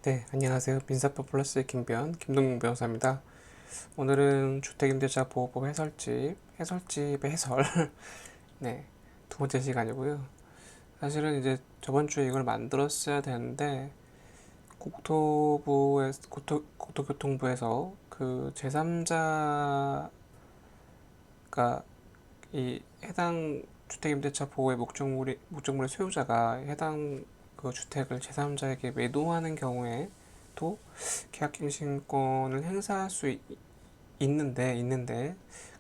네, 안녕하세요. 민사법 플러스의 김동용 변호사입니다. 오늘은 주택임대차 보호법 해설집의 해설, 네, 두 번째 시간이고요. 사실은 이제 저번 주에 이걸 만들었어야 되는데, 국토교통부에서 그 제3자가 이 해당 주택임대차 보호의 목적물의 소유자가 해당 그 주택을 제3자에게 매도하는 경우에도 계약갱신권을 행사할 수 있는데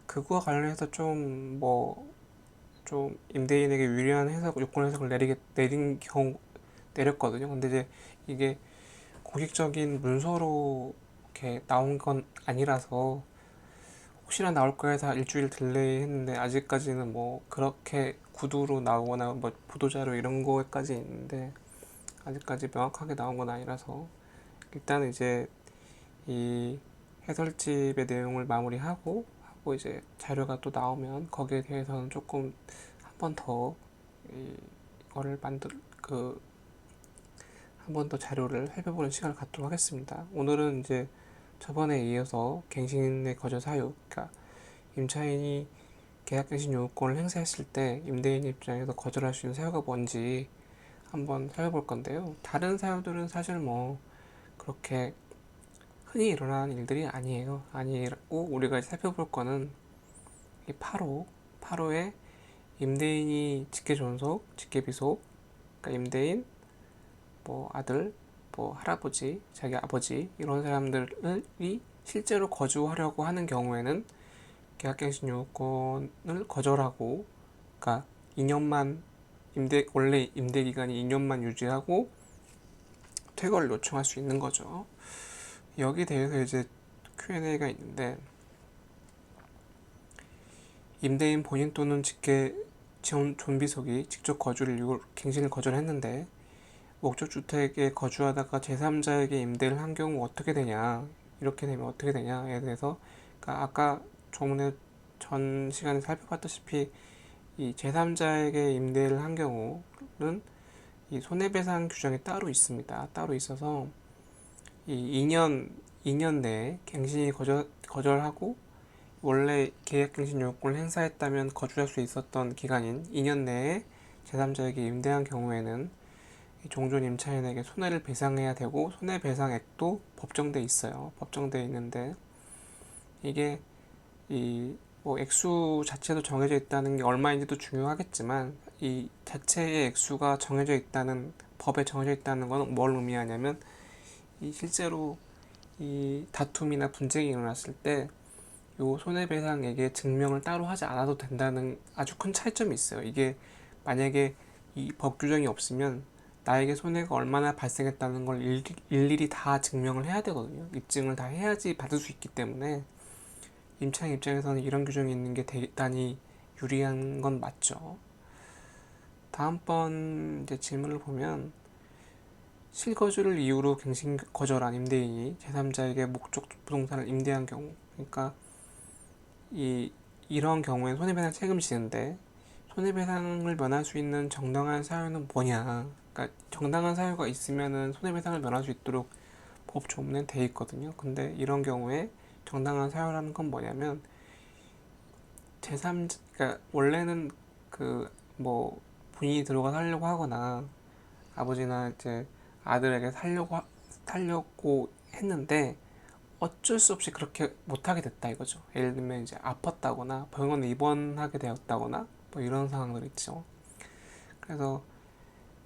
그거와 관련해서 좀 임대인에게 유리한 요건 해석을 내렸거든요. 근데 이제 이게 공식적인 문서로 이렇게 나온 건 아니라서 혹시나 나올 거야 해서 일주일 딜레이 했는데 아직까지는 뭐 그렇게 구두로 나오거나 뭐 보도자료 이런 거까지 있는데 아직까지 명확하게 나온 건 아니라서 일단 이제 이 해설집의 내용을 마무리하고 이제 자료가 또 나오면 거기에 대해서는 조금 한 번 더 이거를 한 번 더 자료를 살펴보는 시간을 갖도록 하겠습니다. 오늘은 이제 저번에 이어서 갱신의 거절 사유, 그러니까 임차인이 계약갱신 요건을 행사했을 때 임대인 입장에서 거절할 수 있는 사유가 뭔지 한번 살펴볼 건데요. 다른 사유들은 사실 뭐 그렇게 흔히 일어나는 일들이 아니에요. 아니고 우리가 살펴볼 거는 이 8호의 임대인이 직계존속, 직계비속, 그러니까 임대인, 뭐 아들, 뭐 할아버지, 자기 아버지 이런 사람들이 실제로 거주하려고 하는 경우에는 계약갱신 요건을 거절하고, 그러니까 2년만 원래 임대 기간이 2년만 유지하고 퇴거를 요청할 수 있는 거죠. 여기 대해서 이제 Q&A가 있는데, 임대인 본인 또는 직계 존비속이 직접 거주를 이후 갱신을 거절했는데 목적 주택에 거주하다가 제3자에게 임대를 한 경우 어떻게 되냐, 이렇게 되면 어떻게 되냐에 대해서, 그러니까 아까 전 시간에 살펴봤다시피 이 제3자에게 임대를 한 경우는 이 손해배상 규정이 따로 있습니다. 따로 있어서 이 2년 내에 갱신이 거절하고 원래 계약갱신 요건을 행사했다면 거주할 수 있었던 기간인 2년 내에 제3자에게 임대한 경우에는 종전 임차인에게 손해를 배상해야 되고 손해배상액도 법정돼 있어요. 법정돼 있는데 이게 뭐 액수 자체도 정해져 있다는 게 얼마인지도 중요하겠지만 이 자체의 액수가 정해져 있다는, 법에 정해져 있다는 건 뭘 의미하냐면 실제로 이 다툼이나 분쟁이 일어났을 때 요 손해배상액의 증명을 따로 하지 않아도 된다는 아주 큰 차이점이 있어요. 이게 만약에 이 법 규정이 없으면 나에게 손해가 얼마나 발생했다는 걸 일일이 다 증명을 해야 되거든요. 입증을 다 해야지 받을 수 있기 때문에 임차인 입장에서는 이런 규정이 있는 게 대단히 유리한 건 맞죠. 다음번 이제 질문을 보면, 실거주를 이유로 갱신 거절한 임대인이 제3자에게 목적 부동산을 임대한 경우, 그러니까 이런 경우에 손해배상 책임지는데 손해배상을 면할 수 있는 정당한 사유는 뭐냐, 그러니까 정당한 사유가 있으면은 손해배상을 면할 수 있도록 법 조문에 돼 있거든요. 근데 이런 경우에 정당한 사유라는 건 뭐냐면 그러니까 원래는 그 뭐 본인이 들어가 살려고 하거나 아버지나 이제 아들에게 살려고 했는데 어쩔 수 없이 그렇게 못하게 됐다 이거죠. 예를 들면 이제 아팠다거나 병원에 입원하게 되었다거나 뭐 이런 상황들 있죠. 그래서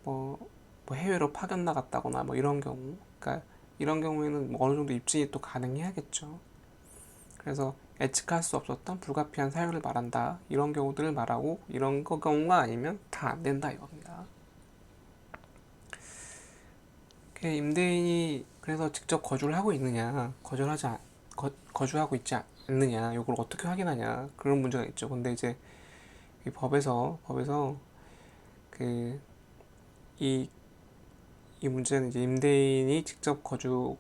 뭐, 뭐 해외로 파견 나갔다거나 뭐 이런 경우, 그러니까 이런 경우에는 뭐 어느 정도 입증이 또 가능해야겠죠. 그래서 예측할 수 없었던 불가피한 사유를 말한다, 이런 경우들을 말하고, 이런 경우가 아니면 다 안 된다 이겁니다. 임대인이 그래서 직접 거주를 하고 있느냐, 거주하고 있지 않느냐, 이걸 어떻게 확인하냐, 그런 문제가 있죠. 근데 이제 이 법에서 그 이 문제는 이제 임대인이 직접 거주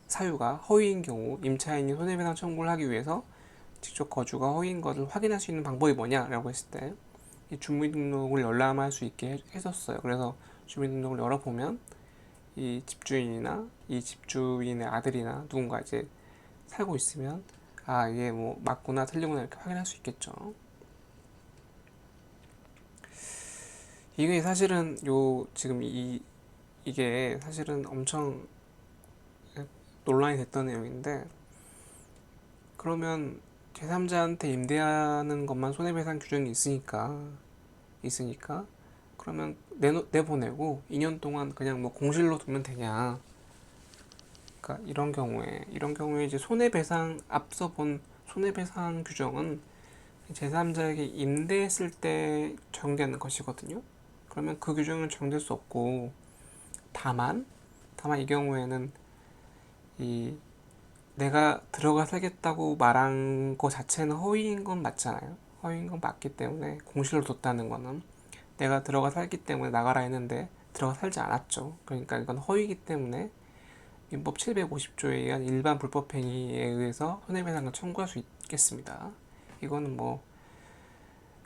사유가 허위인 경우 임차인이 손해배상 청구를 하기 위해서 직접 거주가 허위인 것을 확인할 수 있는 방법이 뭐냐라고 했을 때 이 주민등록을 열람할 수 있게 해줬어요. 그래서 주민등록을 열어보면 이 집주인이나 이 집주인의 아들이나 누군가 이제 살고 있으면 아 이게 뭐 맞구나 틀리구나 이렇게 확인할 수 있겠죠. 이게 사실은 요 지금 이게 사실은 엄청 논란이 됐던 내용인데, 그러면 제3자한테 임대하는 것만 손해배상 규정이 있으니까 그러면 내보내고 2년 동안 그냥 뭐 공실로 두면 되냐. 그러니까 이런 경우에 이제 손해배상 앞서 본 손해배상 규정은 제3자에게 임대했을 때 적용되는 것이거든요. 그러면 그 규정은 적용될 수 없고, 다만 이 경우에는 이 내가 들어가 살겠다고 말한 거 자체는 허위인 건 맞잖아요. 허위인 건 맞기 때문에 공실로 뒀다는 거는 내가 들어가 살기 때문에 나가라 했는데 들어가 살지 않았죠. 그러니까 이건 허위이기 때문에 민법 750조에 의한 일반 불법행위에 의해서 손해배상을 청구할 수 있겠습니다. 이거는 뭐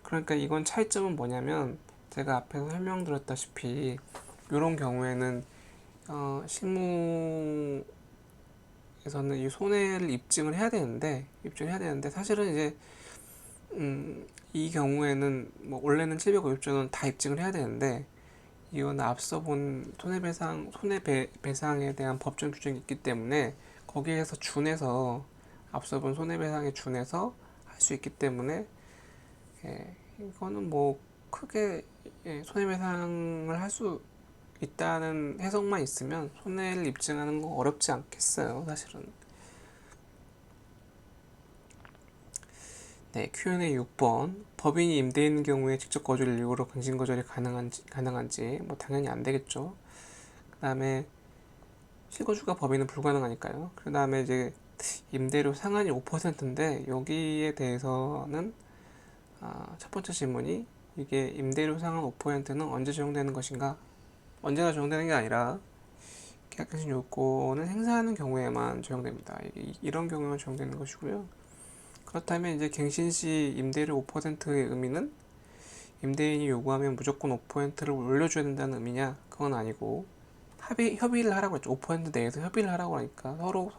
그러니까 이건 차이점은 뭐냐면 제가 앞에서 설명드렸다시피 이런 경우에는 실무에서는 이 손해를 입증을 해야 되는데 사실은 이제 이 경우에는 뭐 원래는 750조는 다 입증을 해야 되는데 이건 앞서 본 손해배상에 대한 법정 규정이 있기 때문에 거기에서 준해서 앞서 본 손해배상에 준해서 할 수 있기 때문에 이거는 뭐 크게 손해배상을 할 수 있다는 해석만 있으면 손해를 입증하는 거 어렵지 않겠어요, 사실은. 네, Q&A 6번. 법인이 임대인 경우에 직접 거주를 이유로 갱신 거절이 가능한지 뭐 당연히 안 되겠죠. 그 다음에 실거주가 법인은 불가능하니까요. 그 다음에 이제 임대료 상한이 5%인데 여기에 대해서는 첫 번째 질문이 이게 임대료 상한 5%는 언제 적용되는 것인가? 언제나 적용되는 게 아니라 계약갱신 요건을 행사하는 경우에만 적용됩니다. 이런 경우에만 적용되는 것이고요. 그렇다면 이제 갱신 시 임대료 5%의 의미는 임대인이 요구하면 무조건 5%를 올려줘야 된다는 의미냐? 그건 아니고 협의를 하라고 했죠. 5% 내에서 협의를 하라고 하니까 서로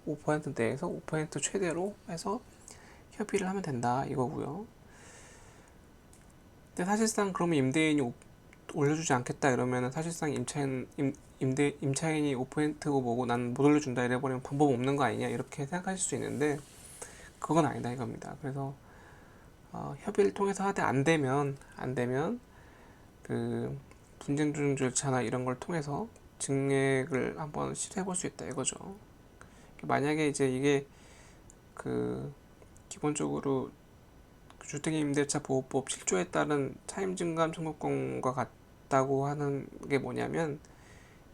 5% 내에서 5% 최대로 해서 협의를 하면 된다 이거고요. 근데 사실상 그러면 임대인이 올려주지 않겠다 이러면은 사실상 임차인이 5%고 뭐고 난 못 올려준다 이래버리면 방법 없는 거 아니냐 이렇게 생각하실 수 있는데 그건 아니다 이겁니다. 그래서 협의를 통해서 하되 안 되면 그 분쟁 조정 절차나 이런 걸 통해서 증액을 한번 시도해 볼 수 있다 이거죠. 만약에 이제 이게 그 기본적으로 주택임대차 보호법 7조에 따른 차임증감 청구권과 같다고 하는 게 뭐냐면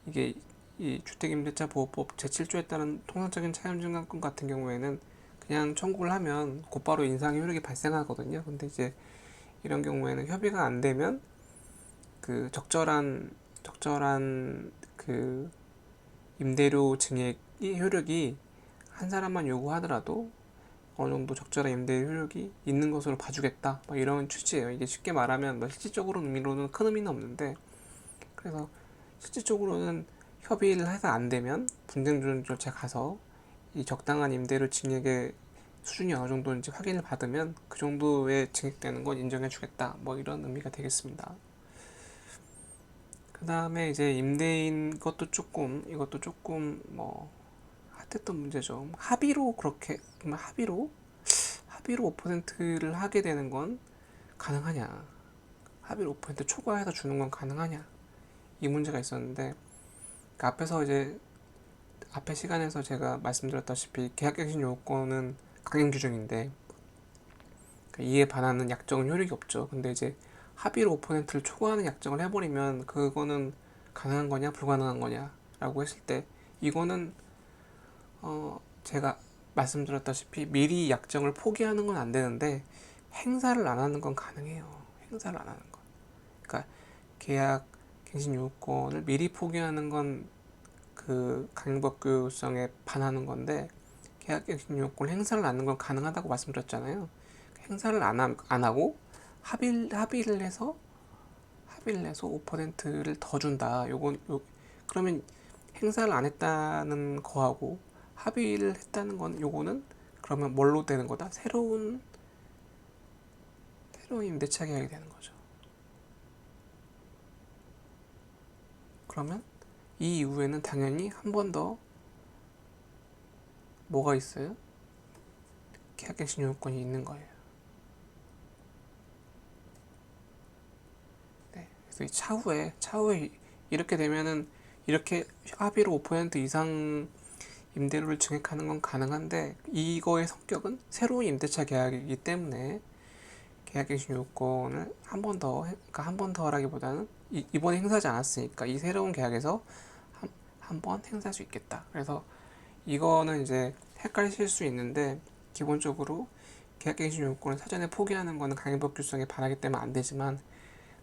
이게 이 주택임대차 보호법 제7조에 따른 통상적인 차임증감권 같은 경우에는 그냥 청구를 하면 곧바로 인상 효력이 발생하거든요. 근데 이제 이런 경우에는 협의가 안 되면 그 적절한 그 임대료 증액이 효력이 한 사람만 요구하더라도 어느 정도 적절한 임대 효력이 있는 것으로 봐주겠다 뭐 이런 취지예요. 이게 쉽게 말하면 뭐 실질적으로 의미로는 큰 의미는 없는데 그래서 실질적으로는 협의를 해서 안 되면 분쟁 조정 절차 가서 이 적당한 임대료 증액의 수준이 어느 정도인지 확인을 받으면 그 정도의 증액되는 건 인정해 주겠다 뭐 이런 의미가 되겠습니다. 그 다음에 이제 임대인 이것도 조금 뭐 핫했던 문제죠. 합의로 5%를 하게 되는 건 가능하냐? 합의를 5% 초과해서 주는 건 가능하냐? 이 문제가 있었는데 그 앞에서 이제 앞에 시간에서 제가 말씀드렸다시피 계약갱신 요건은 강행 규정인데 이에 반하는 약정은 효력이 없죠. 근데 이제 합의로 5%를 초과하는 약정을 해버리면 그거는 가능한 거냐 불가능한 거냐라고 했을 때 이거는 제가 말씀드렸다시피 미리 약정을 포기하는 건 안 되는데 행사를 안 하는 건 가능해요. 행사를 안 하는 건. 그러니까 계약 갱신 요건을 미리 포기하는 건 그 강력법규성에 반하는 건데 계약 갱신 요건 행사를 안 하는 건 가능하다고 말씀드렸잖아요. 행사를 안 하고 합의를 해서 5%를 더 준다. 그러면 행사를 안 했다는 거하고 합의를 했다는 건 요거는 그러면 뭘로 되는 거다? 새로운 임대차 계약이 되는 거죠. 그러면 이 이후에는 당연히 한 번 더 뭐가 있어요? 계약갱신 요건이 있는 거예요. 네. 그래서 이 차후에 이렇게 되면은 이렇게 합의로 5% 이상 임대료를 증액하는 건 가능한데 이거의 성격은 새로운 임대차 계약이기 때문에 계약갱신 요건을 한 번 더, 그러니까 한 번 더라기보다는 이번에 행사하지 않았으니까 이 새로운 계약에서 한 번 행사할 수 있겠다. 그래서 이거는 이제 헷갈리실 수 있는데 기본적으로 계약갱신 요건을 사전에 포기하는 것은 강행법 규정에 반하기 때문에 안 되지만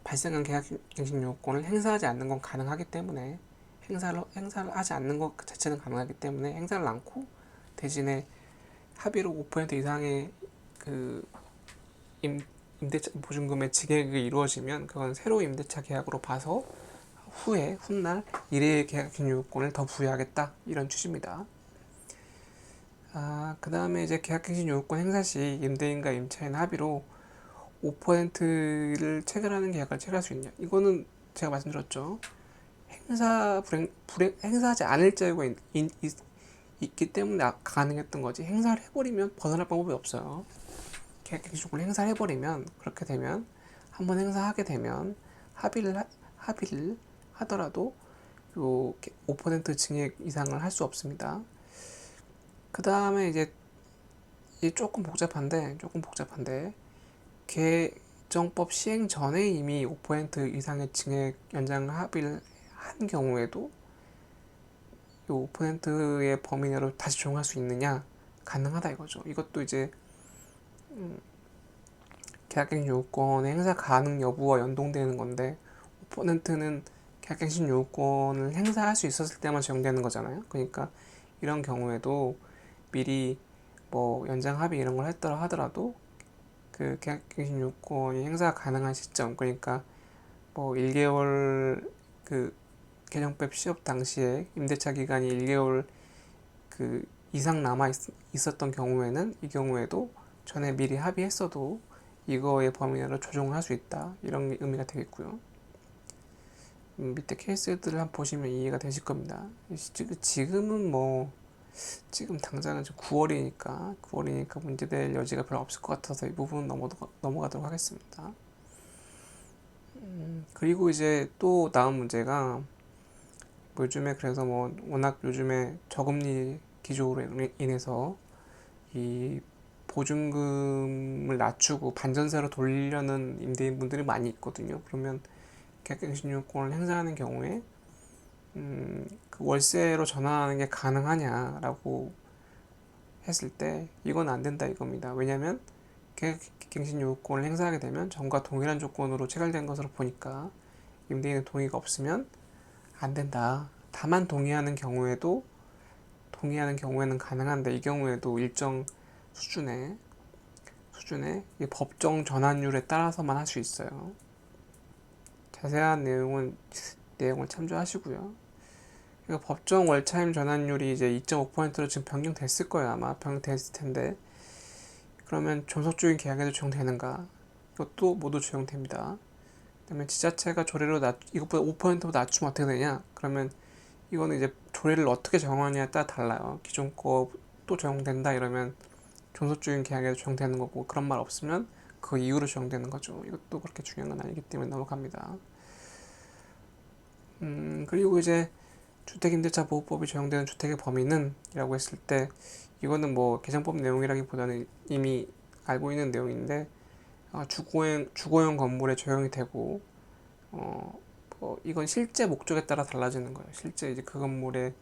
발생한 계약갱신 요건을 행사하지 않는 건 가능하기 때문에 행사를 하지 않는 것 자체는 가능하기 때문에 행사를 않고 대신에 합의로 5% 이상의 그 임대차 보증금의 증액이 이루어지면 그건 새로 임대차 계약으로 봐서 후에 훗날 이례 계약갱신 요건을 더 부여하겠다 이런 취지입니다. 그 다음에 이제 계약갱신 요건 행사 시 임대인과 임차인 합의로 5%를 체결하는 계약을 체결할 수 있냐? 이거는 제가 말씀드렸죠. 행사하지 않을 자유가 있기 때문에 가능했던 거지. 행사를 해버리면 벗어날 방법이 없어요. 계약갱신 요건을 행사를 해버리면 그렇게 되면 한번 행사하게 되면 합의를 하더라도 요 5% 증액 이상을 할 수 없습니다. 그 다음에 이제 조금 복잡한데 개정법 시행 전에 이미 5% 이상의 증액 연장 합의를 한 경우에도 이 5%의 범위 내로 다시 적용할 수 있느냐? 가능하다 이거죠. 이것도 이제 계약갱신 요건의 행사 가능 여부와 연동되는 건데 5%는 계약갱신 요건을 행사할 수 있었을 때만 적용되는 거잖아요. 그러니까 이런 경우에도 미리 뭐 연장 합의 이런 걸 했더라 하더라도 그 계약갱신 요건이 행사 가능한 시점, 그러니까 뭐 1개월 그 개정법 시업 당시에 임대차 기간이 1개월 그 이상 남아 있었던 경우에는 이 경우에도 전에 미리 합의했어도 이거의 범위 내로 조정을 할 수 있다 이런 의미가 되겠고요. 밑에 케이스들을 한번 보시면 이해가 되실 겁니다. 지금은 뭐 지금 당장은 9월이니까 문제될 여지가 별로 없을 것 같아서 이 부분은 넘어가도록 하겠습니다. 그리고 이제 또 나온 문제가 뭐 요즘에 그래서 뭐 워낙 요즘에 저금리 기조로 인해서 이 보증금을 낮추고 반전세로 돌리려는 임대인분들이 많이 있거든요. 그러면 계약갱신 요건을 행사하는 경우에 그 월세로 전환하는 게 가능하냐라고 했을 때 이건 안 된다 이겁니다. 왜냐하면 계약갱신 요건을 행사하게 되면 전과 동일한 조건으로 체결된 것으로 보니까 임대인의 동의가 없으면 안 된다. 다만 동의하는 경우에는 가능한데 이 경우에도 일정 수준의 법정 전환율에 따라서만 할 수 있어요. 자세한 내용을 참조하시고요. 그러니까 법정 월차임 전환율이 이제 2.5%로 지금 변경됐을 거예요. 아마 변경됐을 텐데 그러면 존속주인 계약에도 적용되는가? 이것도 모두 적용됩니다. 그다음에 지자체가 조례로 이것보다 5%보다 낮추면 어떻게 되냐? 그러면 이거는 이제 조례를 어떻게 정하느냐에 따라 달라요. 기존 거 또 적용된다 이러면 존속주인 계약에도 적용되는 거고 그런 말 없으면 그 이후로 적용되는 거죠. 이것도 그렇게 중요한 건 아니기 때문에 넘어갑니다. 그리고 이제 주택임대차보호법이 적용되는 주택의 범위는 이라고 했을 때 이거는 뭐 개정법 내용이라기보다는 이미 알고 있는 내용인데 주거용 건물에 적용이 되고 뭐 이건 실제 목적에 따라 달라지는 거예요. 실제 이제 그 건물에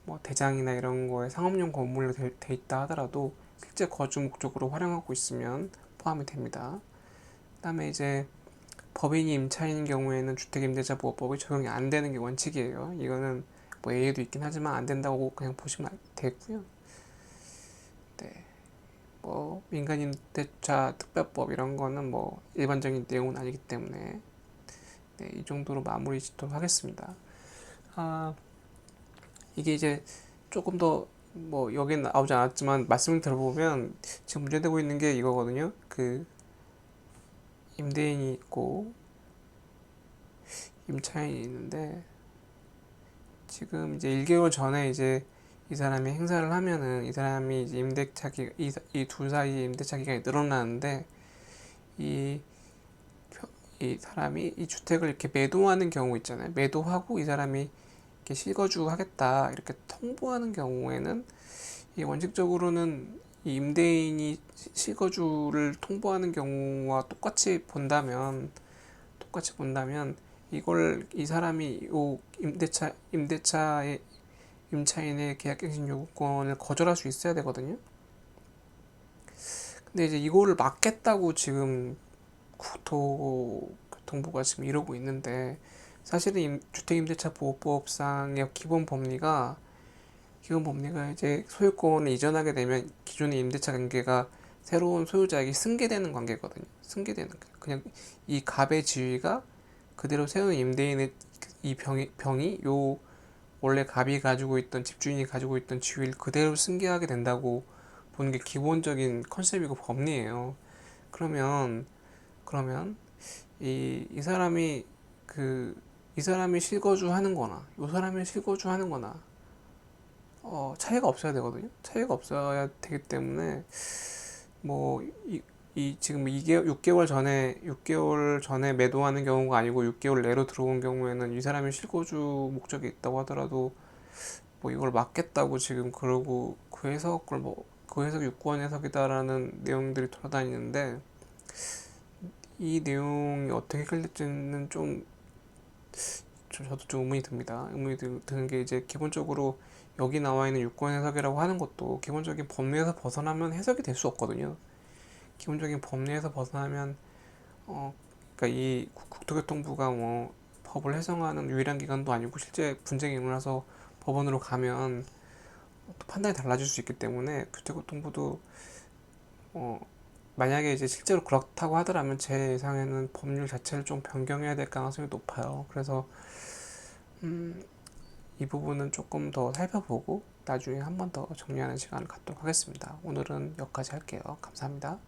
뭐 대장이나 이런 거에 상업용 건물로 돼 있다 하더라도 실제 거주 목적으로 활용하고 있으면 포함이 됩니다. 그다음에 이제 법인이 임차인인 경우에는 주택임대차보호법이 적용이 안 되는 게 원칙이에요. 이거는 뭐 예외도 있긴 하지만 안 된다고 그냥 보시면 되고요. 네. 뭐 민간임대차 특별법 이런 거는 뭐 일반적인 내용은 아니기 때문에 네, 이 정도로 마무리 짓도록 하겠습니다. 아, 이게 이제 조금 더 뭐 여긴 나오지 않았지만 말씀을 들어보면 지금 문제되고 있는 게 이거거든요. 그 임대인이 있고 임차인이 있는데 지금 이제 1개월 전에 이제 이 사람이 행사를 하면은 이 사람이 이제 임대차기 이 둘 사이에 임대차 기간이 늘어나는데 이, 이 사람이 이 주택을 이렇게 매도하는 경우 있잖아요. 매도하고 이 사람이 이렇게 실거주 하겠다 이렇게 통보하는 경우에는 이 원칙적으로는 이 임대인이 실거주를 통보하는 경우와 똑같이 본다면 이걸 이 사람이 요 임대차의 임차인의 계약갱신 요구권을 거절할 수 있어야 되거든요. 근데 이제 이거를 막겠다고 지금 국토교통부가 지금 이러고 있는데 사실은 주택임대차보호법상의 기본 법리가 이제 소유권을 이전하게 되면 기존의 임대차 관계가 새로운 소유자에게 승계되는 관계거든요. 승계되는 그냥 이 갑의 지위가 그대로 세운 임대인의 이 병이 요 원래 갑이 가지고 있던 집주인이 가지고 있던 지위를 그대로 승계하게 된다고 보는 게 기본적인 컨셉이고 법리예요. 그러면 그러면 이 사람이 이 사람이 실거주하는 거나 요 사람이 실거주하는 거나 차이가 없어야 되거든요. 차이가 없어야 되기 때문에 뭐 지금 6개월 전에 매도하는 경우가 아니고 6개월 내로 들어온 경우에는 이 사람이 실거주 목적이 있다고 하더라도 뭐 이걸 막겠다고 지금 그러고 그 해석 유권 해석이다라는 내용들이 돌아다니는데 이 내용이 어떻게 해결될지는 저도 좀 의문이 듭니다. 드는 게 이제 기본적으로 여기 나와 있는 유권 해석이라고 하는 것도 기본적인 법리에서 벗어나면 해석이 될 수 없거든요. 기본적인 법리에서 벗어나면 그러니까 이 국토교통부가 뭐 법을 해석하는 유일한 기관도 아니고 실제 분쟁이 일어나서 법원으로 가면 또 판단이 달라질 수 있기 때문에 국토교통부도 어, 만약에 이제 실제로 그렇다고 하더라면 제 예상에는 법률 자체를 좀 변경해야 될 가능성이 높아요. 그래서 이 부분은 조금 더 살펴보고 나중에 한 번 더 정리하는 시간을 갖도록 하겠습니다. 오늘은 여기까지 할게요. 감사합니다.